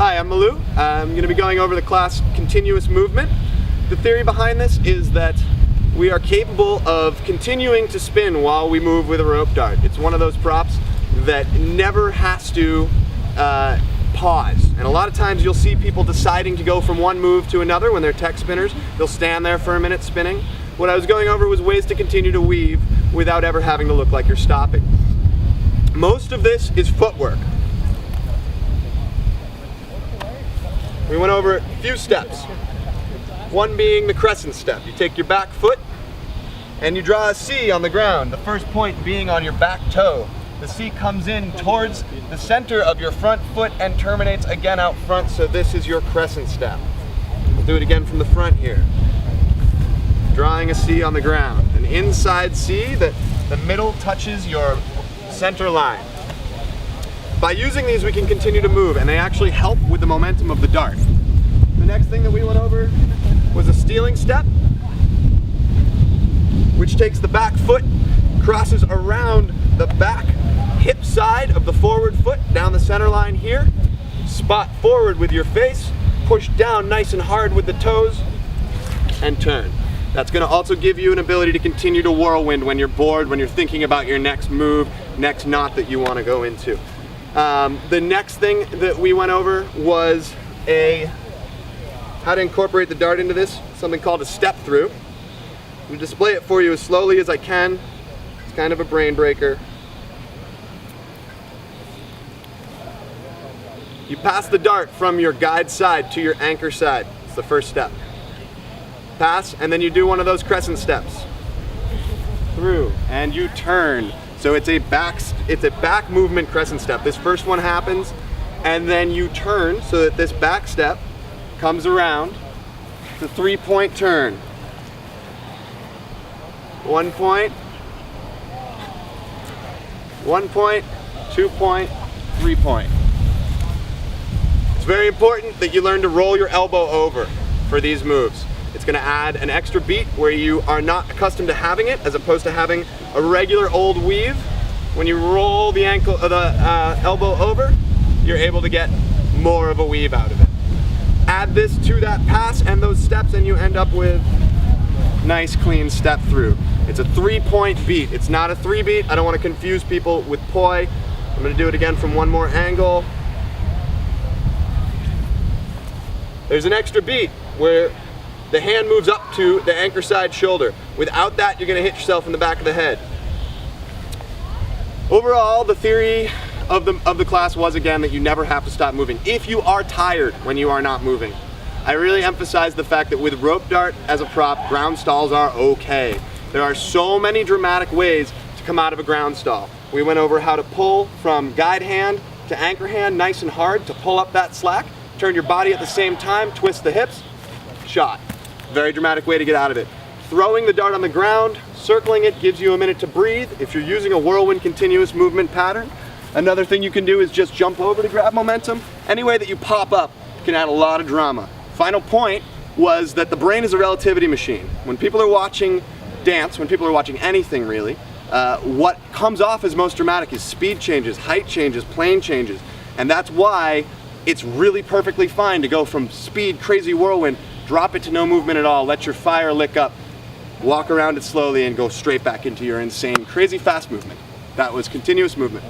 Hi, I'm Malu. I'm going to be going over the class continuous movement. The theory behind this is that we are capable of continuing to spin while we move with a rope dart. It's one of those props that never has to pause. And a lot of times you'll see people deciding to go from one move to another when they're tech spinners. They'll stand there for a minute spinning. What I was going over was ways to continue to weave without ever having to look like you're stopping. Most of this is footwork. We went over a few steps. One being the crescent step. You take your back foot and you draw a C on the ground, the first point being on your back toe. The C comes in towards the center of your front foot and terminates again out front, so this is your crescent step. We'll do it again from the front here. Drawing a C on the ground. An inside C that the middle touches your center line. By using these we can continue to move, and they actually help with the momentum of the dart. The next thing that we went over was a stealing step, which takes the back foot, crosses around the back hip side of the forward foot down the center line here, spot forward with your face, push down nice and hard with the toes, and turn. That's going to also give you an ability to continue to whirlwind when you're bored, when you're thinking about your next move, next knot that you want to go into. The next thing that we went over was how to incorporate the dart into this, something called a step through. I'm going to display it for you as slowly as I can. It's kind of a brain breaker. You pass the dart from your guide side to your anchor side. It's the first step. Pass, and then you do one of those crescent steps. Through, and you turn. So it's a back movement crescent step. This first one happens, and then you turn so that this back step comes around. It's a 3-point turn. 1 point, 1 point, 2 point, 3 point. It's very important that you learn to roll your elbow over for these moves. It's going to add an extra beat where you are not accustomed to having it, as opposed to having a regular old weave. When you roll the elbow over, you're able to get more of a weave out of it. Add this to that pass and those steps, and you end up with nice clean step through. It's a 3-point beat. It's not a 3-beat. I don't want to confuse people with poi. I'm going to do it again from one more angle. There's an extra beat where the hand moves up to the anchor side shoulder. Without that, you're going to hit yourself in the back of the head. Overall, the theory of the class was, again, that you never have to stop moving. If you are tired when you are not moving, I really emphasize the fact that with rope dart as a prop, ground stalls are okay. There are so many dramatic ways to come out of a ground stall. We went over how to pull from guide hand to anchor hand nice and hard to pull up that slack, turn your body at the same time, twist the hips, shot. Very dramatic way to get out of it. Throwing the dart on the ground, circling it gives you a minute to breathe. If you're using a whirlwind continuous movement pattern, another thing you can do is just jump over to grab momentum. Any way that you pop up can add a lot of drama. Final point was that the brain is a relativity machine. When people are watching dance, when people are watching anything really, what comes off as most dramatic is speed changes, height changes, plane changes. And that's why it's really perfectly fine to go from speed, crazy whirlwind, drop it to no movement at all, let your fire lick up, walk around it slowly, and go straight back into your insane, crazy fast movement. That was continuous movement.